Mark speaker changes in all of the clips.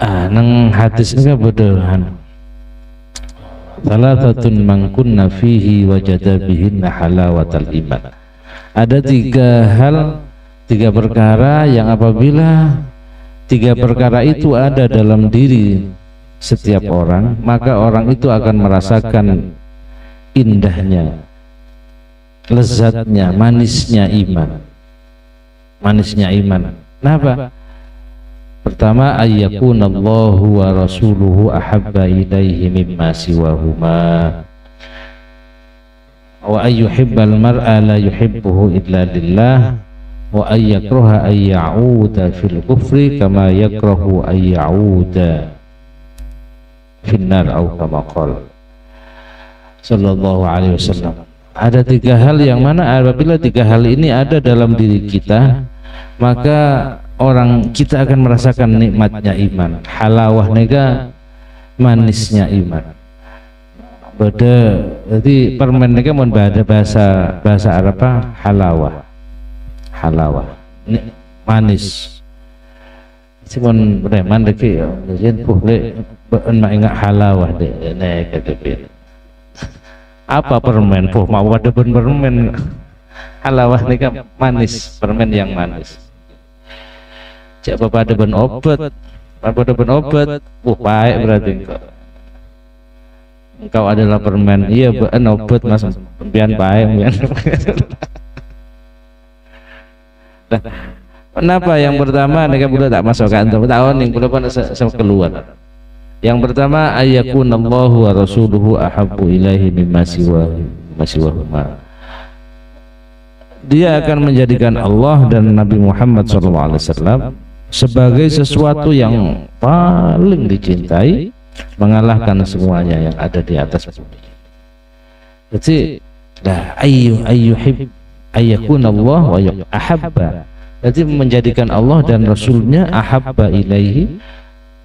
Speaker 1: nang hadis ini bodohan. Thalathatun man kunna fihi wajada bihinna halawatal iman. Ada tiga perkara yang apabila tiga perkara itu ada dalam diri setiap orang, maka orang itu akan merasakan indahnya, lezatnya, manisnya iman. Manisnya iman. Kenapa? Pertama, ayyakunallahu wa rasuluhu ahabba ilaihi mimma siwahuma wa ayyuhibbal mar'a la yuhibbuhu illa lillah wa ayyakraha ayya'uda fil kufri kama yakrahu ayya'uda finnar au kama qala sallallahu alaihi wasallam. Ada tiga hal yang mana apabila tiga hal ini ada dalam diri kita, maka kita akan merasakan nikmatnya iman, halawah nega, manisnya iman. Jadi permen nega mau bahasa Arab apa? Halawah, manis. Simon preman deki, jadi boleh ingat halawah deh, nega deh. Apa permen? Mau ada permen halawah nega manis, permen yang manis. Cak bapak ada ben obat, baik berarti engkau adalah permen. Iya ben obat mas, pian baik. Nah, kenapa yang pertama mereka boleh tak masuk kantor? Tahun yang boleh pun keluar. Yang pertama ayyakunallahu wa rasuluhu ahabbu ilaihi mimma siwahuma. Dia akan menjadikan Allah dan Nabi Muhammad SAW sebagai sesuatu yang paling dicintai, mengalahkan semuanya yang ada di atas bumi. Jadi ayyakunallah wa ahabba. Jadi menjadikan Allah dan Rasulnya ahabba ilaihi,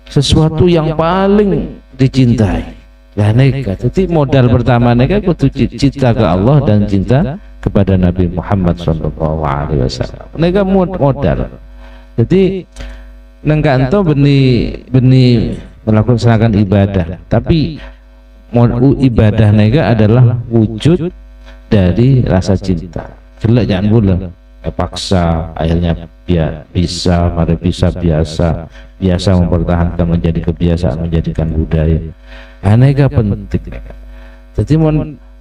Speaker 1: sesuatu yang paling dicintai. Lah neka. Jadi modal pertama neka kudu cinta ke Allah dan cinta kepada Nabi Muhammad sallallahu alaihi wasallam. Neka modal. Jadi nengkanto beni melaksanakan ibadah, tapi ibadah nega adalah wujud dari rasa cinta. Jelek jangan pula paksa, akhirnya biasa mempertahankan menjadi kebiasaan, menjadikan budaya. Aneka penting. Jadi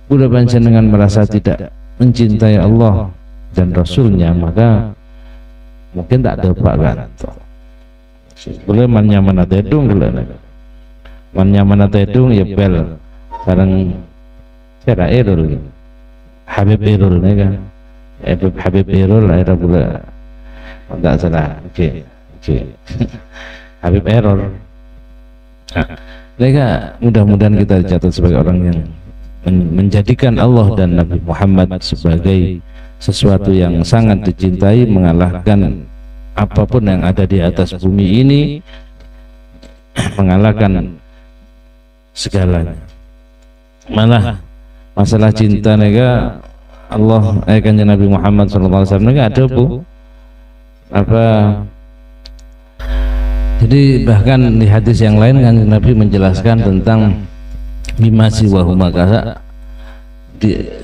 Speaker 1: budak panjenengan merasa tidak mencintai Allah dan Rasulnya, maka mungkin tak ada pak kan. Boleh manyaman tedung manyaman tedung ya bel sekarang cara error Habib error nih kan. Habib error lah era pula tidak salah. Oke. Habib error. Mereka mudah-mudahan kita dicatat sebagai orang yang menjadikan Allah dan Nabi Muhammad sebagai sesuatu yang sangat dicintai, mengalahkan apapun yang ada di atas bumi ini, mengalahkan segalanya. Malah masalah cinta nega Allah kanjeng Nabi Muhammad SAW nega ada bu apa? Jadi bahkan di hadis yang lain kan Nabi menjelaskan tentang mimasi wahuma kasa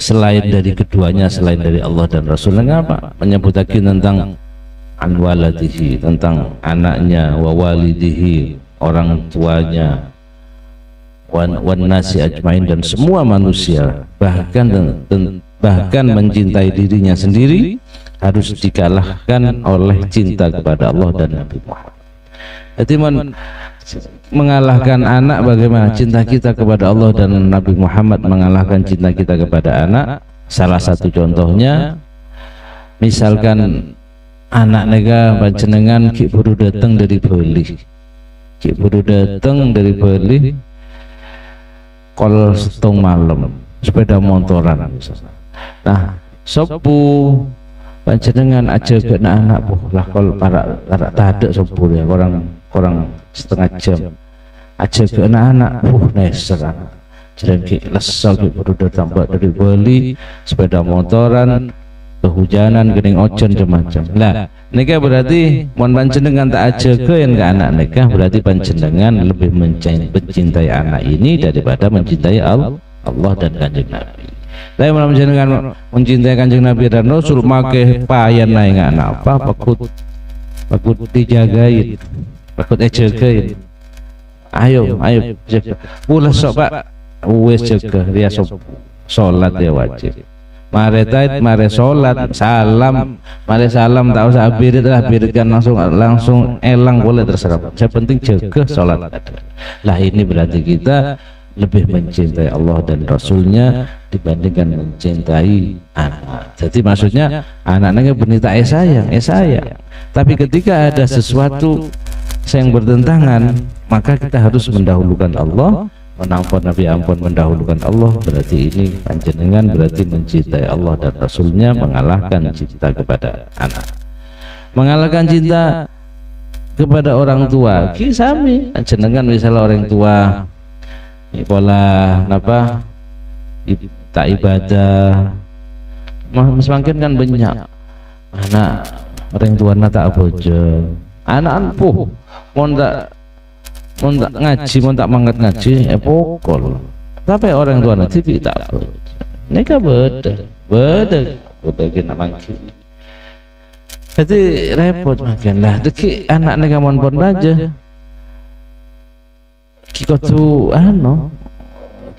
Speaker 1: selain dari keduanya, selain dari Allah dan Rasulnya apa? Menyebut lagi tentang anwaladihi, tentang anaknya, wawalidihi, orang tuanya, wan nasi ajmain, dan semua manusia, bahkan mencintai dirinya sendiri harus dikalahkan oleh cinta kepada Allah dan Nabi Muhammad. Jadi mengalahkan anak, bagaimana cinta kita kepada Allah dan Nabi Muhammad mengalahkan cinta kita kepada anak. Salah satu contohnya, misalkan anak nega panjenengan ki buru datang dari Bali, kol setong malam sepeda motoran. Nah, sopu panjenengan aja ke anak lah kol para tadek sopu ya orang setengah jam aja ke anak neser jadi lesal ki buru datang dari Bali sepeda motoran kehujanan gening ojon macam. Lah nikah berarti mon panjenengan tak aja ke yang ke anak nikah, berarti panjenengan lebih mencintai anak ini daripada mencintai Allah dan Kanjeng Nabi. Tapi malah panjenengan mencintai Kanjeng Nabi dan Rasul make payan naik anak apa pakut dijagain, pakut ejagain. Ayo jaga. Pula sok Pak wes jaga dia sholat ya wajib. Mare taid, mare sholat, salam, mare salam tak usah birit lah, biritkan langsung elang boleh terserah. Saya penting jaga sholat. Lah ini berarti kita lebih mencintai Allah dan Rasulnya dibandingkan mencintai anak. Jadi maksudnya anak-anaknya bernita sayang. Tapi ketika ada sesuatu yang bertentangan, maka kita harus mendahulukan Allah. Menampun Nabi ampun mendahulukan Allah, berarti ini panjenengan berarti mencintai Allah dan Rasulnya, mengalahkan cinta kepada anak, mengalahkan cinta kepada orang tua. Kisami panjenengan misalnya orang tua pola apa tak ibadah, semakin kan banyak anak orang tua tak bojo, anak ampuh mau tak ngaji, mau tak mangkat ngaji, pokol. Tapi orang tua nanti tak bojo. Nikah beda kena mangki. Jadi repot makin lah. Deki anak nikah mon pon aja. Kiko tu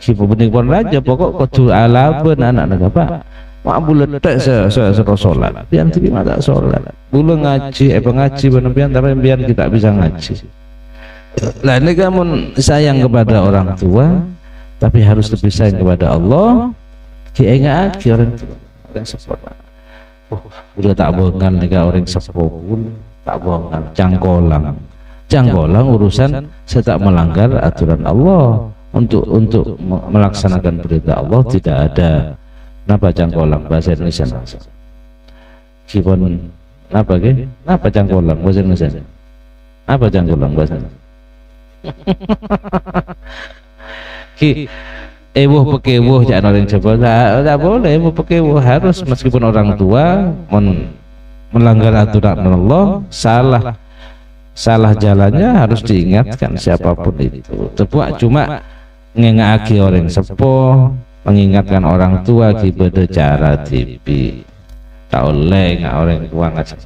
Speaker 1: kiko bening pon aja. Pokok kotu alaben anak nikah Pak. Mak bulan tak sholat. Biar tibi mata sholat. Bulan ngaji, ngaji bener tapi biar kita bisa ngaji. Lah ini kamu sayang kepada orang tua, tapi harus lebih sayang kepada Allah. Kiengat orang tua, orang sepuh. Udah tak bohongan lega orang sepuh pun tak bohongan. Cangkolang urusan saya tak melanggar aturan Allah untuk melaksanakan perintah Allah tidak ada. Napa cangkolang bahasa Indonesia? Kipon napa ke? Napa cangkolang bahasa Indonesia? Apa cangkolang bahasa Indonesia? Ki pekewuh jangan orang coba tak boleh pekewuh, harus meskipun orang tua melanggar aturan Allah, salah jalannya harus diingatkan siapapun itu. Tepuak cuma ngengaki orang sepuh, mengingatkan orang tua kibede cara tipi tak oleh orang tua ngasih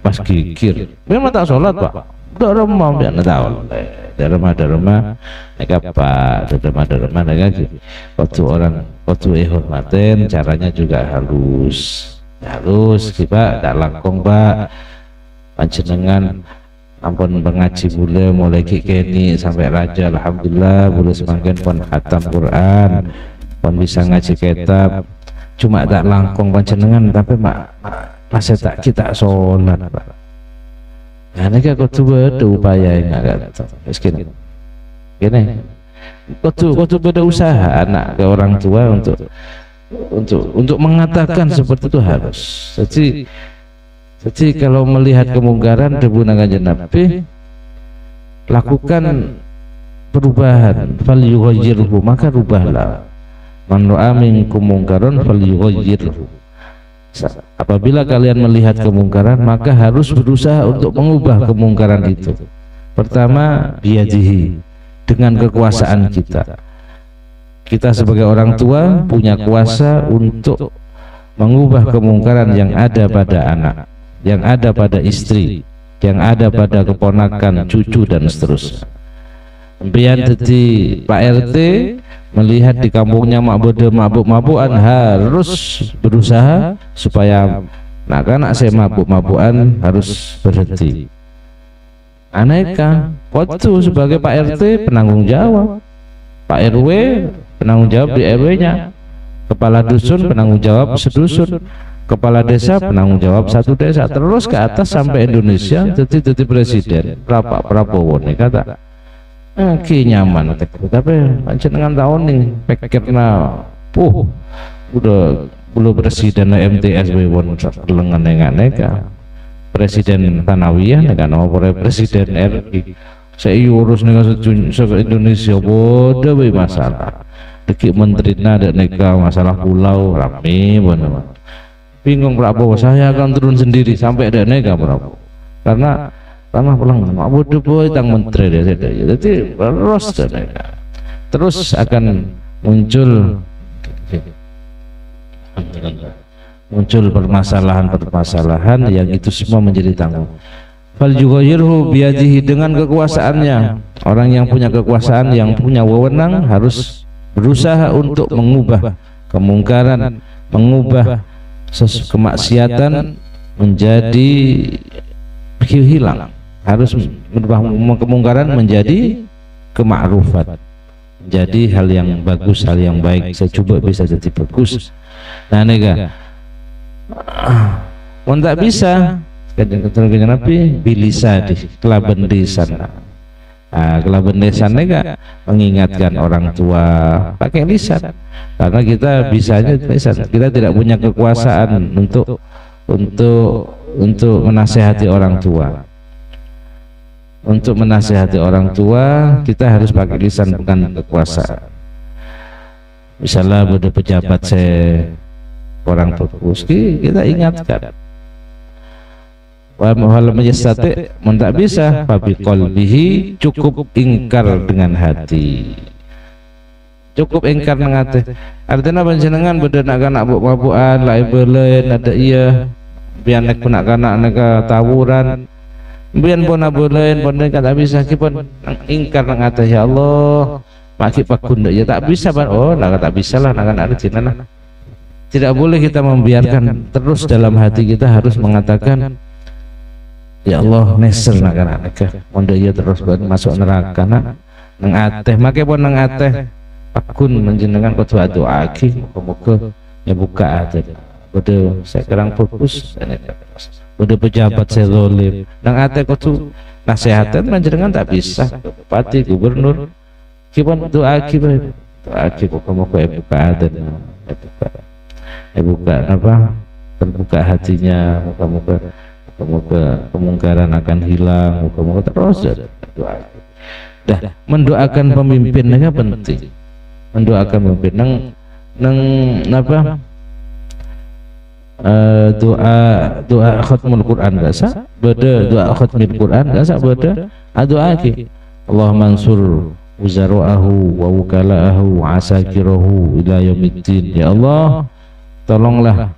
Speaker 1: pas gigir memang tak sholat Pak, tak remam dia tak oleh derma mereka Pak derma mereka waktu hormatin caranya juga halus kita tak langkong Pak panjenengan ampun mengaji mulai kini sampai raja alhamdulillah boleh semakin pun khatam Quran pun bisa ngaji kitab cuma tak langkong panjenengan tapi masih tak kita sholat Pak. Nah, ini kau coba ada upaya yang agak miskin. Gini, kau coba ada usaha anak ke orang tua untuk mengatakan seperti itu harus. Jadi kalau melihat kemungkaran debu Kanjeng Nabi, lakukan perubahan. Falyughayyirhu, maka rubahlah. Man ra'a minkum munkaran falyughayyirhu. Apabila kalian melihat kemungkaran, maka harus berusaha untuk mengubah kemungkaran itu. Pertama, biyadihi, dengan kekuasaan kita. Kita sebagai orang tua punya kuasa untuk mengubah kemungkaran yang ada pada anak, yang ada pada istri, yang ada pada keponakan, cucu dan seterusnya. Biar jadi Pak RT melihat di kampungnya mabuk-mabukan, harus berusaha supaya anak saya mabuk-mabukan harus berhenti. Aneka waktu sebagai Pak RT penanggung jawab, Pak RW penanggung jawab di RW-nya, kepala dusun penanggung jawab sedusun, kepala desa penanggung jawab satu desa, terus ke atas sampai Indonesia jadi presiden. Prabowo nih kata ki nyaman tapi panjenengan tahun nih pikirna udah belum presiden MTS won lengan neka presiden Tanawiyah dengan nomor presiden RI saya urus dengan Indonesia bodoh masalah deki menteri nada neka masalah pulau rame bener bingung Prabowo, saya akan turun sendiri sampai ada nega Prabowo, karena pulang Abu Boy tang menteri dia jadi terus akan muncul permasalahan yang itu semua menjadi tanggung. Fal yughayyirhu biyadihi, dengan kekuasaannya. Orang yang punya kekuasaan, yang punya wewenang harus berusaha untuk mengubah kemungkaran, mengubah kemaksiatan menjadi hilang, harus merubah kemungkaran menjadi kemakrufan, jadi hal yang bagus, hal yang baik. Saya coba bisa jadi bagus. Nah nega mau tak bisa keterangan Nabi bilisa di kelaban lisan. Kelaban lisan nega mengingatkan orang tua pakai lisan, karena kita bisanya lisan. Kita tidak punya kekuasaan untuk menasehati orang tua. Untuk menasehati orang tua kita harus pakai lisan, bukan kekuasaan. Misalnya pada pejabat orang bagus, kita ingatkan. Wa hal majestati tak bisa, fabi qalbihi, cukup ingkar dengan hati. Cukup ingkar dengan hati. Artinya panjenengan pada nak kanak mabuk-mabukan, lai belen ada iya, biar nak kanak neka tawuran. Biar pun abulain pun tak bisa, kipun ingkar nang atas ya Allah maki pakun ya tak bisa ban. Oh nak tak bisa lah, nak ada cina. Tidak boleh kita membiarkan, terus dalam hati kita harus mengatakan ya Allah neser nak anak pun dia terus masuk neraka nang ateh, maki pun nang ateh pakun menjenengan kau doa aki muka ya buka hati. Udah sekarang fokus udah pejabat saya zalim nang ate kok tuh nasihatan panjenengan tak bisa, bupati gubernur kipun doa ki kok kamu kok buka ada buka apa terbuka hatinya, muka kemungkaran akan hilang, muka terus doa. Dah mendoakan pemimpin penting, mendoakan pemimpin nang apa doa khatmul Quran gak sah, beda doa khatmul Quran gak sah, beda doa ki Allah mansur wuzara'ahu wa wukala'ahu wa asakirahu ila yaumiddin. Ya Allah tolonglah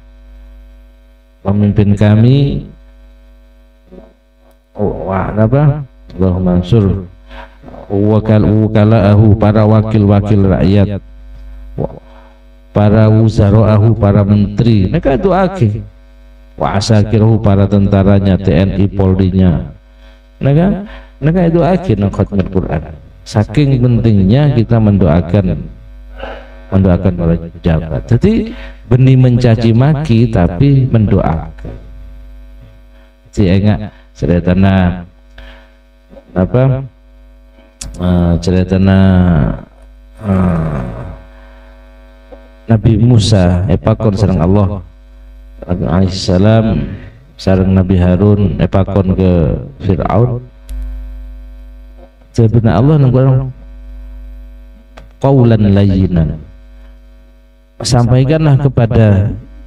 Speaker 1: pemimpin kami, apa Allah mansur wukala'ahu, para wakil-wakil rakyat, para wuzara'ahu, para menteri, mereka doake, wa asakirahu, para tentaranya, TNI Polri-nya, mereka doake nang khatmul Quran. Saking pentingnya kita mendoakan para pejabat. Jadi benih mencaci maki tapi mendoakan. Si enggak ceritana apa ceritana Nabi Musa epakon sareng Allah alaihissalam sareng Nabi Harun epakon ke Fir'aun. Sebenarnya Allah nunggu qaulan layyinan, sampaikanlah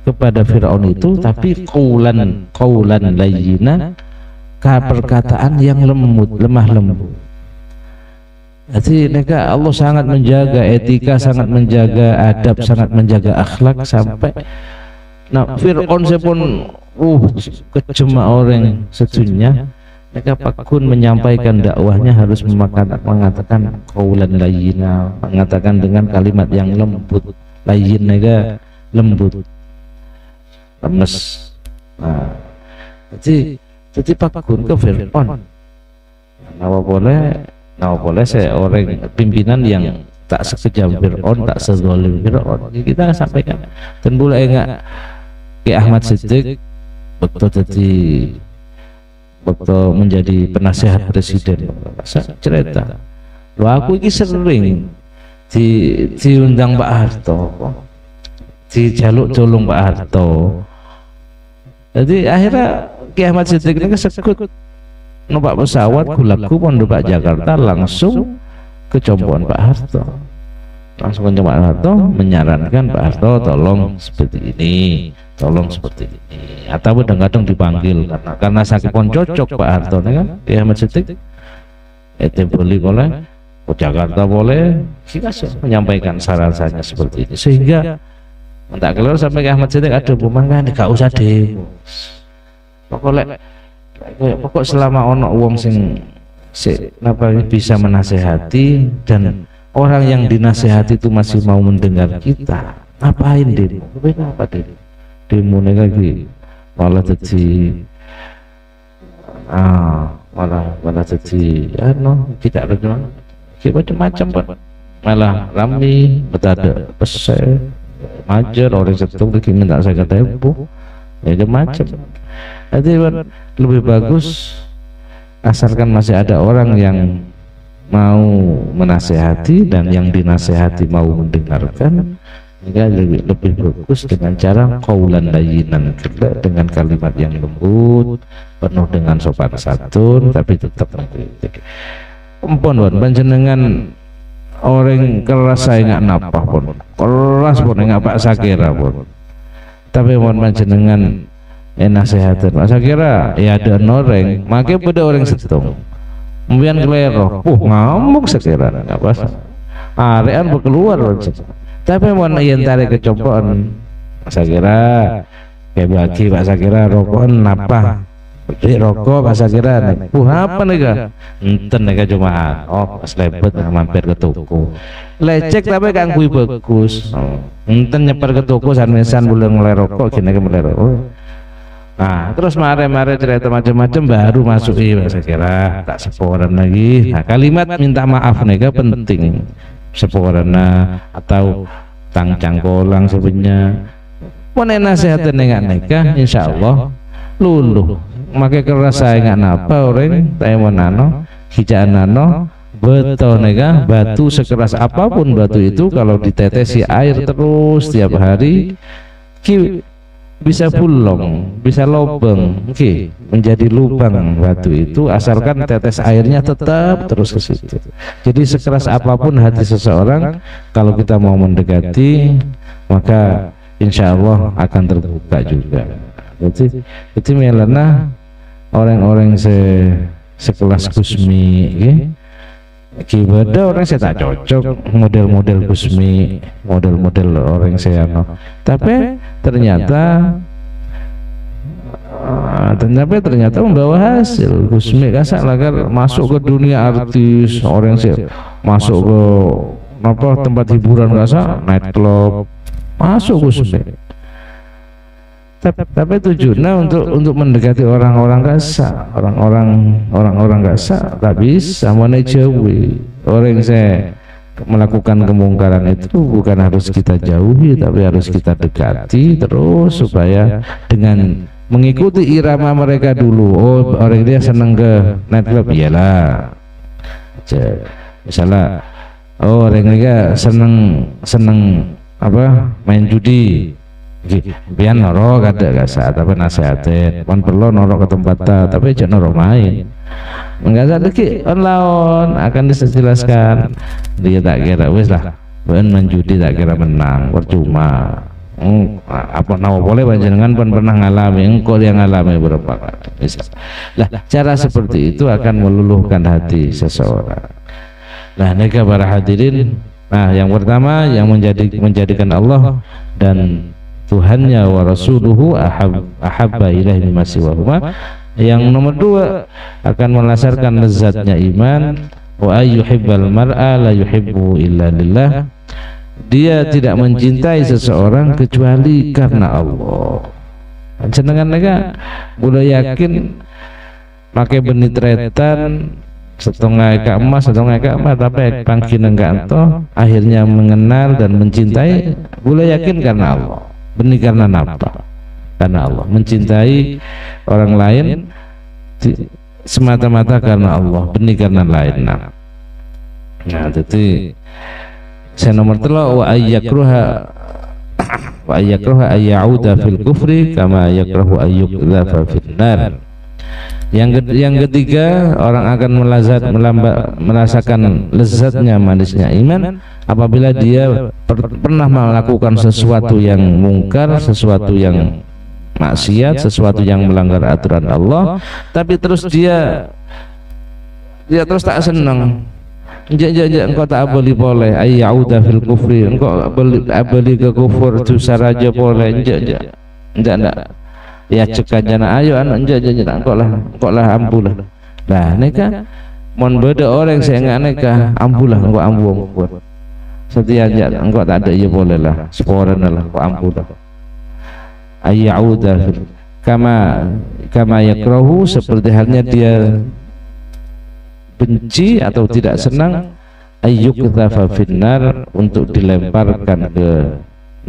Speaker 1: kepada Fir'aun itu, tapi qaulan layyinan, perkataan yang lemah lembut. Jadi mereka Allah sangat menjaga etika, sangat menjaga adab, sangat menjaga akhlak sampai Fir'aun sepun kejem orang sedunia, mereka pakun menyampaikan dakwahnya harus mengatakan qaulan layyina, mengatakan dengan kalimat yang lembut. Layyin mereka lembut, lemes. Jadi pakun ke Fir'aun. Nah boleh saya orang pimpinan yang tak sekejam Fir'aun, tak sezalim Fir'aun, kita sampaikan. Dan boleh enggak Ki Ahmad Siddiq waktu menjadi penasehat presiden cerita, lo aku ini sering diundang Pak Harto, dijaluk colong Pak Harto. Jadi akhirnya Ki Ahmad Siddiq ini kesekut numpak pesawat gulaku Pondopak Jakarta langsung ke Compoan Pak Harto, langsung ke Pak Harto menyarankan Pak Harto tolong seperti ini, tolong seperti ini, atau kadang-kadang dipanggil karena sakit pun cocok Pak Harto kan di Ahmad Siddiq itu boleh ke Jakarta boleh kita menyampaikan saran-sarannya seperti ini, sehingga tak keluar sampai ke Ahmad Siddiq ada bumangan gak usah demo pokok selama ono wong sing bisa menasehati dan orang yang dinasehati itu masih mau mendengar kita, ngapain demo? Apa demo lagi malah jadi malah jadi tidak ada macam-macam Pak, malah rame betada pesel majer orang setung lagi minta saya kata ibu ya macam. Jadi lebih bagus asalkan masih ada orang yang mau menasehati dan yang dinasehati mau mendengarkan, hingga lebih bagus dengan cara qaulan layyinan, dengan kalimat yang lembut, penuh dengan sopan santun, tapi tetap mengkritik. Empon panjenengan orang keras saya nggak napah pun, keras pun nggak Pak Sakira pun, tapi mohon panjenengan nasihatin Pak Sakira ya ada orang, makanya pada orang setung kemudian kelero, ngamuk sekira nggak pas, arean berkeluar, tapi mau yang tarik kecopokan, Pak Sakira kayak bagi Pak Sakira rokokan apa, beri rokok Pak Sakira, apa nih kak, enten nih cuma, pas lebet mampir ke toko, lecek tapi kan kui bagus, enten nyeper ke toko san-san boleh mulai rokok, gini ke mulai rokok. Nah terus mare-mare cerita macam-macam baru masuk Pak Sakira tak seporan lagi. Nah kalimat minta maaf nega penting seporana atau tang cangkolang sebenarnya mana nasihatin nega insya Allah luluh makai keras saya nggak napa orang saya menano hijaan nano betul nega batu sekeras apapun batu itu kalau ditetesi air terus tiap hari bisa bolong, bisa lubang, menjadi lubang batu itu asalkan tetes airnya tetap terus ke situ. Jadi sekeras apapun hati seseorang, kalau kita mau mendekati, maka insya Allah akan terbuka juga. Jadi itu melana orang-orang sekelas Gusmi, Kibada orang saya tak cocok model-model Gusmi, model-model orang saya tapi ternyata membawa hasil. Gusmi kasak lagar masuk ke dunia artis, orang saya masuk ke tempat hiburan kasak nightclub, masuk Gusmi. Tapi tujuannya untuk mendekati orang-orang kasar, orang-orang kasar tak bisa mana jauhi. Orang yang saya melakukan kemungkaran itu bukan harus kita jauhi, tapi harus kita dekati terus supaya dengan mengikuti irama mereka dulu. Oh orang dia senang ke nightclub, iyalah. Misalnya orang dia senang apa main judi. Biar noro kada gasa tapi nasihatin pan perlu noro ke tempat tapi jangan noro main enggak ada ki on akan dijelaskan dia tak kira wis lah menjudi tak kira menang percuma apa nama boleh panjenengan pernah ngalami engkau yang ngalami berapa kali lah cara seperti itu akan meluluhkan hati seseorang. Nah neka para hadirin, nah yang pertama yang menjadikan Allah dan Tuhannya wa rasuluhu ahabba ilaihi mimma siwahuma. Yang nomor dua akan melasarkan lezatnya iman, wa ayyuhibbal mar'a la yuhibbu illa lillah. Dia tidak mencintai seseorang kecuali karena Allah. Jenengan nega udah yakin pakai benih tretan setengah eka emas tapi pangkin enggak anto akhirnya mengenal dan mencintai, boleh yakin karena Allah. Benih karena apa? Karena Allah. Mencintai orang lain semata-mata karena Allah, benih karena lain. Nah jadi saya nomor telo wa ayyakruha ayyauda fil kufri kama yakrahu ayyuqdhafa fil nar. Yang ketiga, orang akan merasakan lezatnya manisnya iman apabila dia pernah melakukan sesuatu yang mungkar, sesuatu yang maksiat, sesuatu yang melanggar aturan Allah, tapi terus dia terus tak senang. Engkau tak boleh ayyauda fil kufri, engkau boleh ke kufur dosa raja boleh. Enggak. Ya cekak jana ayo anak engkau lah ampulah. Nah neka mon beda orang saya enggak neka ampulah engkau ampu. Setia aja engkau tak ada ya boleh lah. Seporan lah engkau ampulah. Ayyauda kama yakrahu, seperti halnya dia benci atau tidak senang ayyukthafa finnar, untuk dilemparkan ke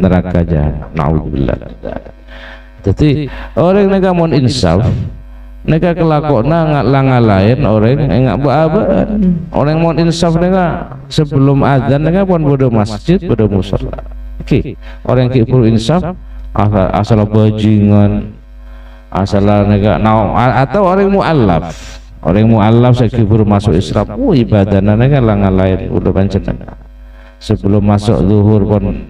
Speaker 1: neraka jahanam. Naudzubillah. Jadi orang nega mon insaf, nega kelakona ngalain orang enggak baaban. Orang mon insaf nega sebelum azan nega pun bodo masjid, bodo musala. Oke, orang ki perlu insaf asal bajingan, asal nega atau orang mualaf. Orang mualaf sekibur masuk Islam, ibadahnya nega ngalain udah panjenengan. Sebelum masuk zuhur pun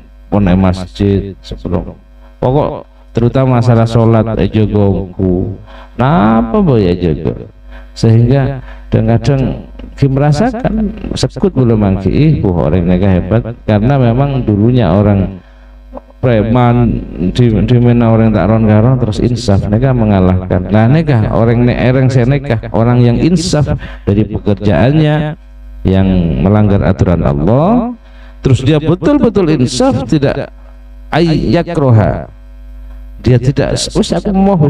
Speaker 1: masjid, sebelum pokok terutama masalah sholat jogoku napa boy jago, sehingga kadang kita merasakan sekut belum mangki orang nega hebat, karena memang dulunya orang preman di mana orang tak ron terus insaf nega mengalahkan. Nah nega orang seneka orang yang insaf dari pekerjaannya yang melanggar aturan Allah, terus dia betul-betul insaf, tidak ayyakroha, dia tidak aku mau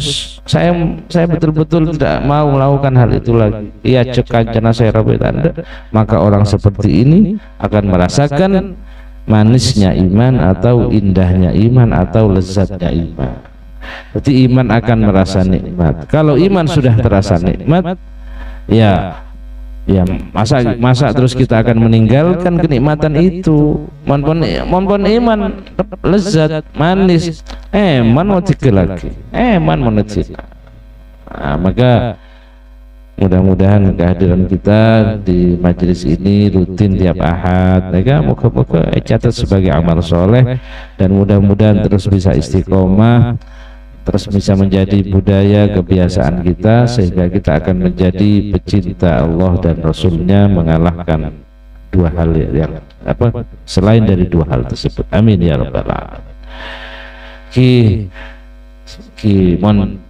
Speaker 1: saya betul-betul tidak mau melakukan hal itu lagi. Ia cekancana saya rabit Anda, maka orang seperti ini akan merasakan manisnya iman atau indahnya iman atau lezatnya iman. Jadi iman akan merasa nikmat. Kalau iman sudah terasa nikmat, ya masa terus kita akan meninggalkan kenikmatan itu. Mon iman lezat manis, man mau lagi, man mau maka mudah-mudahan kehadiran kita di majelis ini rutin tiap ahad, moga-moga catat sebagai amal soleh, dan mudah-mudahan terus bisa istiqomah, terus bisa menjadi budaya kebiasaan kita, sehingga kita akan menjadi pecinta Allah dan Rasulnya, mengalahkan dua hal yang selain dari dua hal tersebut. Amin ya rabbal alamin. Mon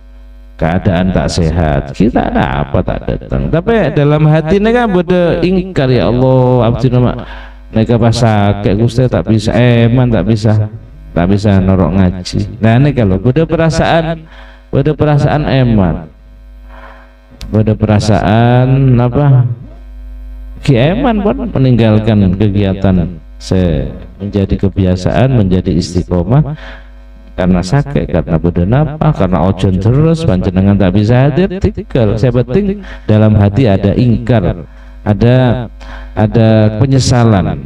Speaker 1: keadaan tak sehat, kita ada apa tak datang, tapi dalam hati nega beda ingkar, ya Allah abdi nama nega pas kayak Gusti tak bisa eman, tak bisa norok ngaji. Nah ini kalau beda perasaan eman, beda perasaan apa ki eman pun meninggalkan kegiatan menjadi kebiasaan, menjadi istiqomah karena sakit, karena bodoh napa, karena ojon terus panjenengan tak bisa hadir, tinggal saya penting dalam hati ada ingkar, ada penyesalan.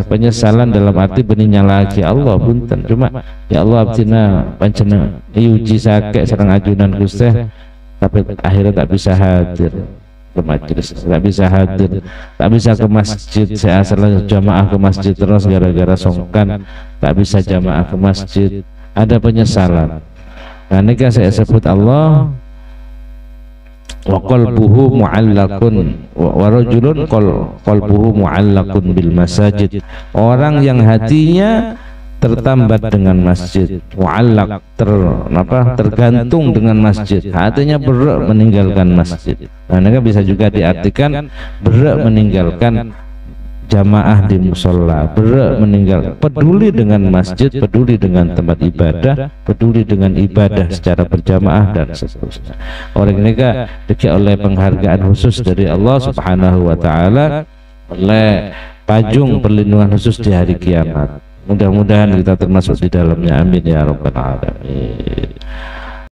Speaker 1: Penyesalan dalam arti benihnya lagi Allah punten, cuma ya Allah abdina panjenengan uji sakit serang ajunan Gusti, tapi akhirnya tak bisa hadir ke majelis, tak bisa hadir, tak bisa ke masjid. Saya asal jamaah ke masjid terus gara-gara songkan, tak bisa jamaah ke masjid, ada penyesalan. Nah ini kan saya sebut Allah wa qalbuhu mu'allaqun wa rajulun qalbuhu mu'allaqun bil masajid, orang yang hatinya tertambat dengan masjid, mu'allaq tergantung dengan masjid, hatinya berak meninggalkan masjid. Nah ini bisa juga diartikan berak meninggalkan jamaah di musola, berak peduli dengan masjid, peduli dengan tempat ibadah, peduli dengan ibadah secara berjamaah dan seterusnya. Orang ini dikasih oleh penghargaan khusus dari Allah Subhanahu wa taala, oleh pajung perlindungan khusus di hari kiamat. Mudah-mudahan kita termasuk di dalamnya. Amin ya rabbal alamin.